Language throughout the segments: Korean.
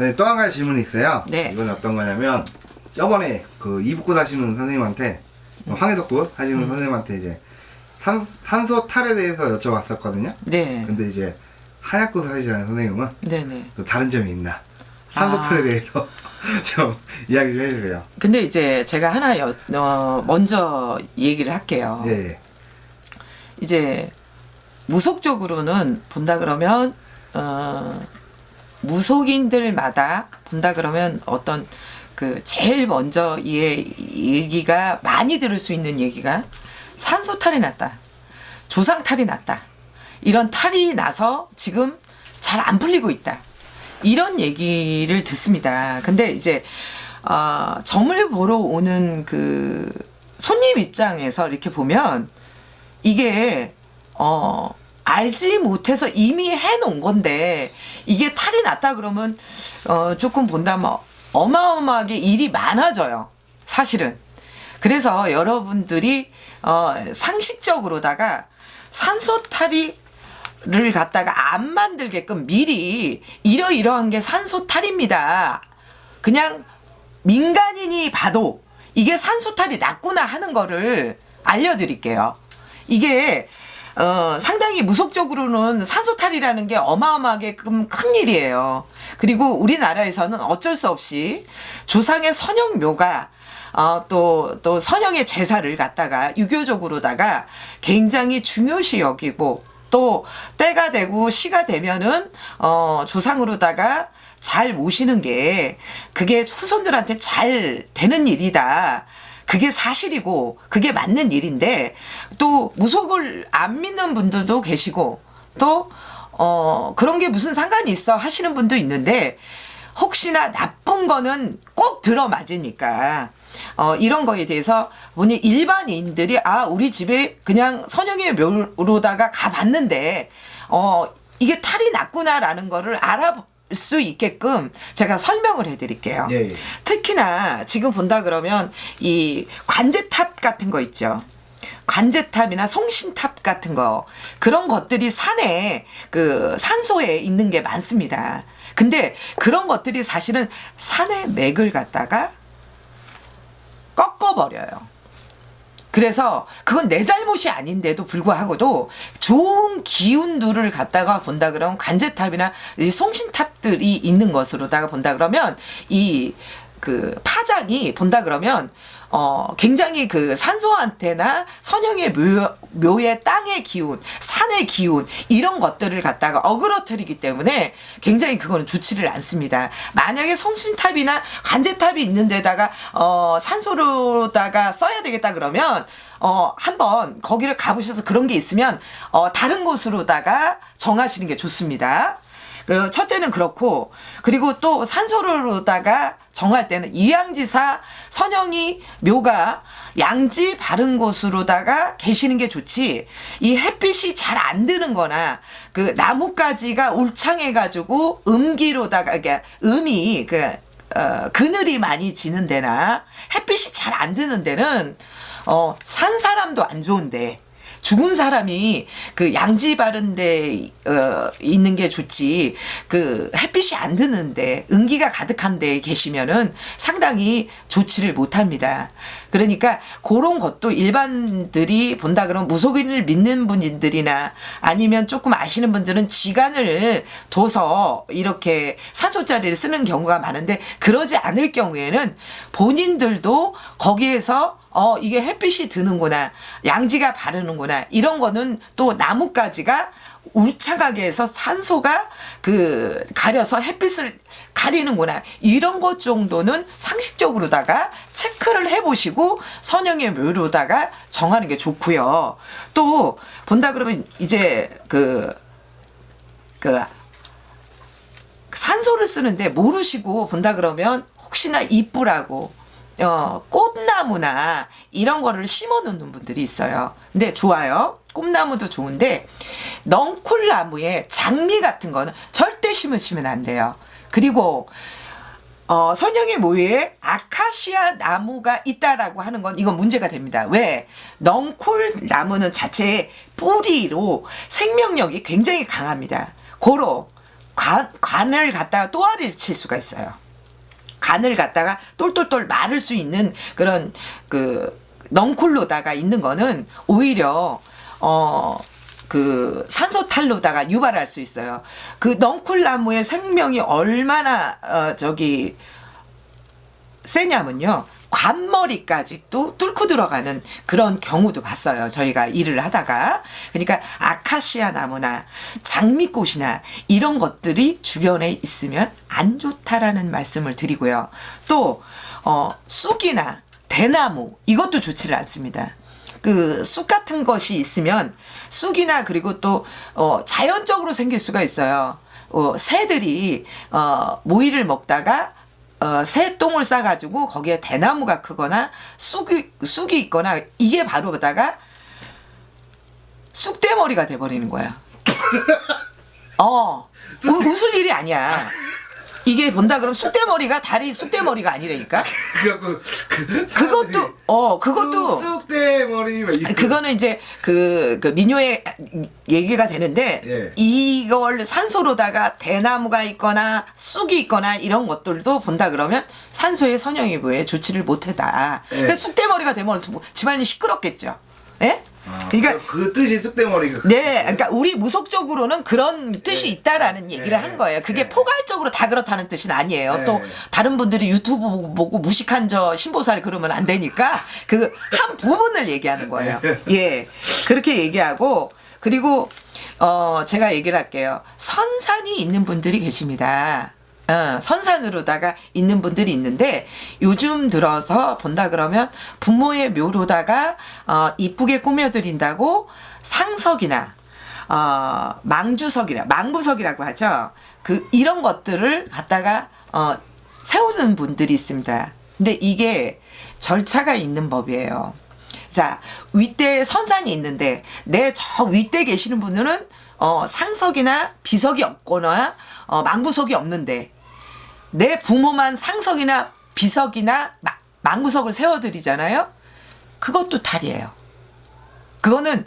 선생님 또 한 가지 질문이 있어요. 네. 이건 어떤 거냐면 저번에 그 이북굿 하시는 선생님한테 황해덕굿 하시는 선생님한테 이제 산소 탈에 대해서 여쭤봤었거든요. 네. 근데 이제 한약굿을 하시는 선생님은 네네. 또 다른 점이 있나? 산소 아. 탈에 대해서 좀 이야기 좀 해주세요. 근데 이제 제가 하나 먼저 얘기를 할게요. 예. 이제 무속적으로는 본다 그러면 무속인들마다 본다 그러면 어떤 그 제일 먼저 이 얘기가 많이 들을 수 있는 얘기가 산소 탈이 났다, 조상 탈이 났다, 이런 탈이 나서 지금 잘 안 풀리고 있다, 이런 얘기를 듣습니다. 근데 이제 점을 보러 오는 그 손님 입장에서 이렇게 보면 이게 알지 못해서 이미 해놓은 건데 이게 탈이 났다 그러면 조금 본다면 어마어마하게 일이 많아져요, 사실은. 그래서 여러분들이 상식적으로다가 산소 탈이를 갖다가 안 만들게끔 미리 이러이러한 게 산소 탈입니다, 그냥 민간인이 봐도 이게 산소 탈이 났구나 하는 거를 알려드릴게요. 이게 상당히 무속적으로는 산소탈이라는 게 어마어마하게 큰 일이에요. 그리고 우리나라에서는 어쩔 수 없이 조상의 선영묘가 또 선영의 제사를 갖다가 유교적으로다가 굉장히 중요시 여기고, 또 때가 되고 시가 되면은 조상으로다가 잘 모시는 게 그게 후손들한테 잘 되는 일이다, 그게 사실이고 그게 맞는 일인데, 또 무속을 안 믿는 분들도 계시고, 또 그런 게 무슨 상관이 있어 하시는 분도 있는데, 혹시나 나쁜 거는 꼭 들어맞으니까 이런 거에 대해서 보니 일반인들이 우리 집에 그냥 선영의 묘로다가 가봤는데 이게 탈이 났구나라는 거를 알아볼 수 있게끔 제가 설명을 해드릴게요. 예. 특히나 지금 본다 그러면 이 관제탑 같은 거 있죠. 관제탑이나 송신탑 같은 거, 그런 것들이 산에 그 산소에 있는 게 많습니다. 근데 그런 것들이 사실은 산의 맥을 갖다가 꺾어버려요. 그래서 그건 내 잘못이 아닌데도 불구하고도 좋은 기운들을 갖다가 본다 그러면 관제탑이나 이 송신탑들이 있는 것으로다가 본다 그러면 이 그 파장이 본다 그러면 굉장히 그 산소한테나 선영의 묘의 땅의 기운, 산의 기운, 이런 것들을 갖다가 어그러뜨리기 때문에 굉장히 그거는 좋지를 않습니다. 만약에 송신탑이나 관제탑이 있는 데다가 산소로다가 써야 되겠다 그러면 한번 거기를 가보셔서 그런 게 있으면 다른 곳으로다가 정하시는 게 좋습니다. 첫째는 그렇고, 그리고 또 산소로다가 정할 때는 이양지사 선영이 묘가 양지 바른 곳으로다가 계시는 게 좋지, 이 햇빛이 잘 안 드는 거나 그 나뭇가지가 울창해 가지고 음기로다가 이게 음이 그늘이 많이 지는 데나 햇빛이 잘 안 드는 데는 산 사람도 안 좋은데 죽은 사람이 그 양지 바른 데 있는 게 좋지, 그 햇빛이 안 드는데 은기가 가득한 데 계시면은 상당히 좋지를 못합니다. 그러니까 그런 것도 일반들이 본다 그러면 무속인을 믿는 분들이나 아니면 조금 아시는 분들은 지간을 둬서 이렇게 산소자리를 쓰는 경우가 많은데, 그러지 않을 경우에는 본인들도 거기에서 이게 햇빛이 드는구나, 양지가 바르는구나, 이런 거는 또 나뭇가지가 울창하게 해서 산소가 가려서 햇빛을 가리는구나, 이런 것 정도는 상식적으로다가 체크를 해보시고 선영의 묘로다가 정하는 게 좋고요. 또 본다 그러면 이제 산소를 쓰는데 모르시고 본다 그러면 혹시나 이쁘라고 꽃나무나 이런 거를 심어 놓는 분들이 있어요. 근데 좋아요. 꽃나무도 좋은데 넝쿨나무에 장미 같은 거는 절대 심으시면 안 돼요. 그리고 선영의 묘에 아카시아 나무가 있다라고 하는 건 이건 문제가 됩니다. 왜? 넝쿨 나무는 자체의 뿌리로 생명력이 굉장히 강합니다. 고로 간을 갖다가 또아리를 칠 수가 있어요. 간을 갖다가 똘똘똘 마를 수 있는 그런 그 넝쿨로다가 있는 거는 오히려 그 산소탈로다가 유발할 수 있어요. 그 넝쿨나무의 생명이 얼마나 세냐면요. 관머리까지도 뚫고 들어가는 그런 경우도 봤어요. 저희가 일을 하다가. 그러니까 아카시아 나무나 장미꽃이나 이런 것들이 주변에 있으면 안 좋다라는 말씀을 드리고요. 또 쑥이나 대나무 이것도 좋지를 않습니다. 그 쑥 같은 것이 있으면 쑥이나 그리고 또 자연적으로 생길 수가 있어요. 새들이 모이를 먹다가 새똥을 싸가지고 거기에 대나무가 크거나 쑥이 있거나 이게 바로 보다가 쑥대머리가 돼버리는 거야. 웃을 일이 아니야. 이게 본다 그러면 쑥대머리가 다리 쑥대머리가 아니라니까. 그것도 쑥대머리 그거는 이제 그 민요의 얘기가 되는데 예. 이걸 산소로다가 대나무가 있거나 쑥이 있거나 이런 것들도 본다 그러면 산소의 선형이부에 좋지를 못하다. 예. 그러니까 쑥대머리가 되면 집안이 시끄럽겠죠. 예? 그러니까 그 뜻이 쑥대머리가. 네, 그러니까 우리 무속적으로는 그런 뜻이 네. 있다라는 얘기를 네. 한 거예요. 그게 네. 포괄적으로 다 그렇다는 뜻은 아니에요. 네. 또 다른 분들이 유튜브 보고 무식한 저 신보살 그러면 안 되니까 그 한 부분을 얘기하는 거예요. 예, 그렇게 얘기하고 그리고 제가 얘기를 할게요. 선산이 있는 분들이 계십니다. 선산으로다가 있는 분들이 있는데 요즘 들어서 본다 그러면 부모의 묘로다가 이쁘게 꾸며드린다고 상석이나 망부석이라고 하죠. 이런 것들을 갖다가 세우는 분들이 있습니다. 근데 이게 절차가 있는 법이에요. 자, 윗대에 선산이 있는데 내 저 윗대에 계시는 분들은 상석이나 비석이 없거나 망부석이 없는데 내 부모만 상석이나 비석이나 망부석을 세워드리잖아요. 그것도 탈이에요. 그거는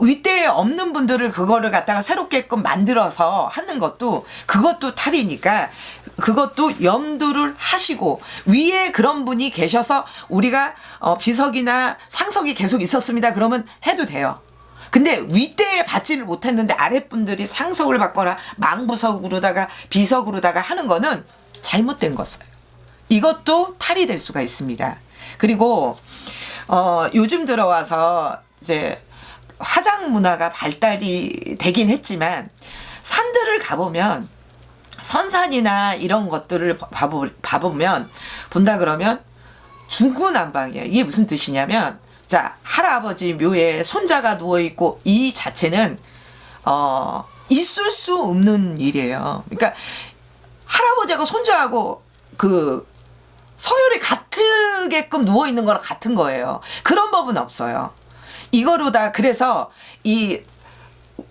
윗대에 없는 분들을 그거를 갖다가 새롭게끔 만들어서 하는 것도 그것도 탈이니까 그것도 염두를 하시고 위에 그런 분이 계셔서 우리가 비석이나 상석이 계속 있었습니다. 그러면 해도 돼요. 근데 윗대에 받지를 못했는데 아랫분들이 상석을 받거나 망부석으로다가 비석으로다가 하는 거는 잘못된 것이에요. 이것도 탈이 될 수가 있습니다. 그리고 요즘 들어와서 이제 화장 문화가 발달이 되긴 했지만 산들을 가보면 선산이나 이런 것들을 봐보면 본다 그러면 중구난방이에요. 이게 무슨 뜻이냐면 자, 할아버지 묘에 손자가 누워있고 이 자체는 있을 수 없는 일이에요. 그러니까 할아버지하고 손자하고 그 서열이 같게끔 누워있는 거랑 같은 거예요. 그런 법은 없어요. 이거로다 그래서 이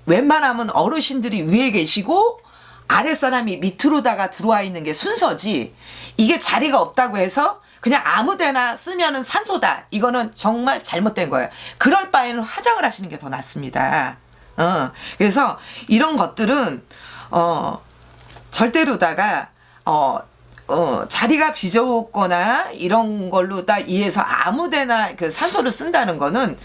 웬만하면 어르신들이 위에 계시고 아랫사람이 밑으로다가 들어와 있는 게 순서지 이게 자리가 없다고 해서 그냥 아무데나 쓰면은 산소다. 이거는 정말 잘못된 거예요. 그럴 바에는 화장을 하시는 게 더 낫습니다. 그래서 이런 것들은 절대로다가 자리가 비좁거나 이런 걸로다 이해해서 아무데나 그 산소를 쓴다는 거는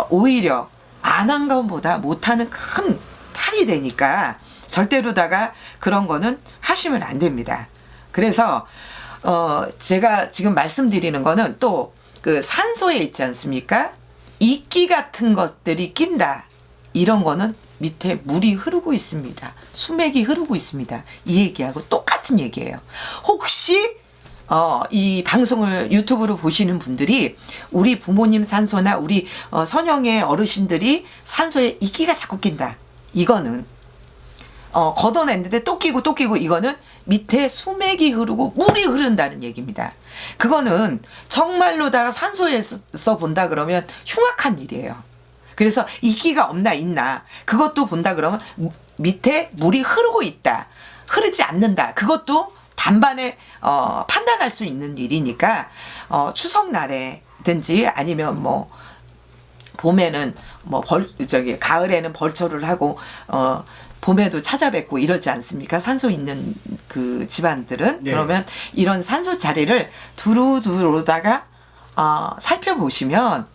오히려 안 한 것보다 못하는 큰 탈이 되니까 절대로다가 그런 거는 하시면 안 됩니다. 그래서 제가 지금 말씀드리는 거는 또 그 산소에 있지 않습니까? 이끼 같은 것들이 낀다. 이런 거는 밑에 물이 흐르고 있습니다. 수맥이 흐르고 있습니다. 이 얘기하고 똑같은 얘기예요. 혹시 이 방송을 유튜브로 보시는 분들이 우리 부모님 산소나 우리 선영의 어르신들이 산소에 이끼가 자꾸 낀다. 이거는 걷어냈는데 또 끼고 이거는 밑에 수맥이 흐르고 물이 흐른다는 얘기입니다. 그거는 정말로다가 산소에서 본다 그러면 흉악한 일이에요. 그래서 이끼가 없나 있나 그것도 본다 그러면 밑에 물이 흐르고 있다. 흐르지 않는다. 그것도 단반에 판단할 수 있는 일이니까 추석날에든지 아니면 뭐 봄에는 뭐 가을에는 벌초를 하고 봄에도 찾아뵙고 이러지 않습니까? 산소 있는 그 집안들은. 예. 그러면 이런 산소 자리를 두루두루다가 살펴보시면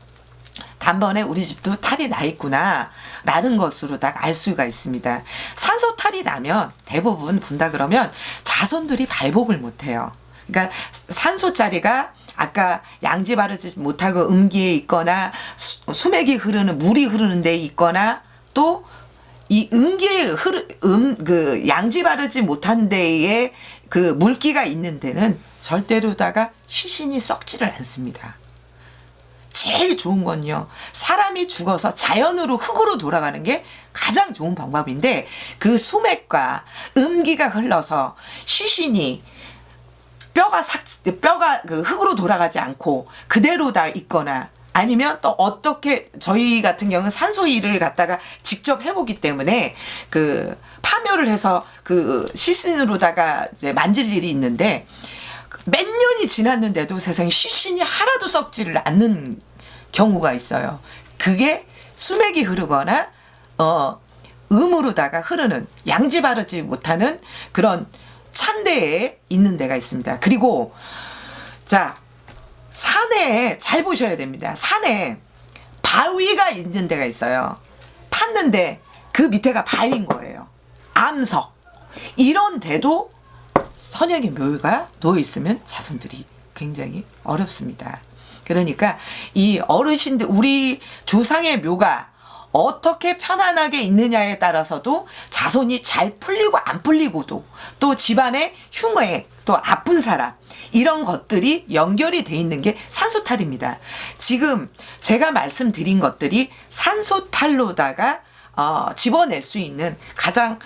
단번에 우리 집도 탈이 나 있구나 라는 것으로다가 알 수가 있습니다. 산소 탈이 나면 대부분 본다 그러면 자손들이 발복을 못해요. 그러니까 산소 자리가 아까 양지 바르지 못하고 음기에 있거나 수맥이 흐르는 물이 흐르는 데 있거나 또 이 음기에 그 양지 바르지 못한 데에 그 물기가 있는 데는 절대로다가 시신이 썩지를 않습니다. 제일 좋은 건요, 사람이 죽어서 자연으로 흙으로 돌아가는 게 가장 좋은 방법인데, 그 수맥과 음기가 흘러서 시신이 뼈가 그 흙으로 돌아가지 않고 그대로 다 있거나, 아니면 또 어떻게, 저희 같은 경우는 산소일을 갖다가 직접 해보기 때문에 그 파묘를 해서 그 시신으로다가 이제 만질 일이 있는데, 몇 년이 지났는데도 세상에 시신이 하나도 썩지를 않는 경우가 있어요. 그게 수맥이 흐르거나 음으로다가 흐르는, 양지 바르지 못하는 그런 찬데에 있는 데가 있습니다. 그리고 자, 산에 잘 보셔야 됩니다. 산에 바위가 있는 데가 있어요. 팠는데 그 밑에가 바위인 거예요. 암석. 이런 데도 선영의 묘가 누워 있으면 자손들이 굉장히 어렵습니다. 그러니까 이 어르신들, 우리 조상의 묘가 어떻게 편안하게 있느냐에 따라서도 자손이 잘 풀리고 안 풀리고도, 또 집안의 흉해, 또 아픈 사람, 이런 것들이 연결이 돼 있는 게 산소탈입니다. 지금 제가 말씀드린 것들이 산소탈로다가 집어낼 수 있는 가장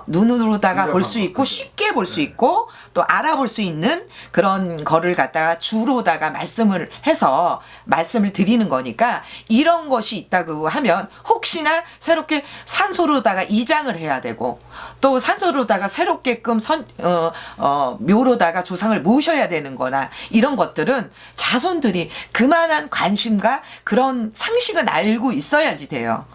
눈으로다가 볼 수 있고 쉽게 볼 수 있고 또 알아볼 수 있는 그런 거를 갖다가 주로다가 말씀을 해서 말씀을 드리는 거니까, 이런 것이 있다고 하면 혹시나 새롭게 산소로다가 이장을 해야 되고 또 산소로다가 새롭게끔 묘로다가 조상을 모셔야 되는 거나, 이런 것들은 자손들이 그만한 관심과 그런 상식은 알고 있어야지 돼요.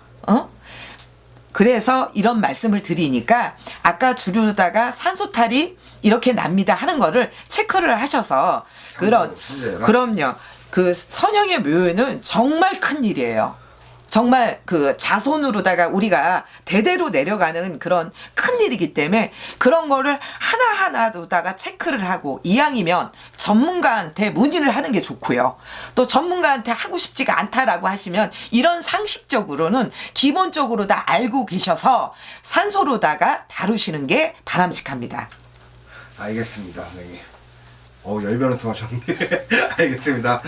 그래서 이런 말씀을 드리니까, 아까 주류다가 산소탈이 이렇게 납니다 하는 거를 체크를 하셔서, 그럼요. 그 선영의 묘에는 정말 큰 일이에요. 정말 그 자손으로다가 우리가 대대로 내려가는 그런 큰 일이기 때문에 그런 거를 하나하나로다가 체크를 하고, 이왕이면 전문가한테 문의를 하는 게 좋고요. 또 전문가한테 하고 싶지가 않다라고 하시면 이런 상식적으로는 기본적으로 다 알고 계셔서 산소로다가 다루시는 게 바람직합니다. 알겠습니다, 선생님. 열변을 토하셨네. 알겠습니다.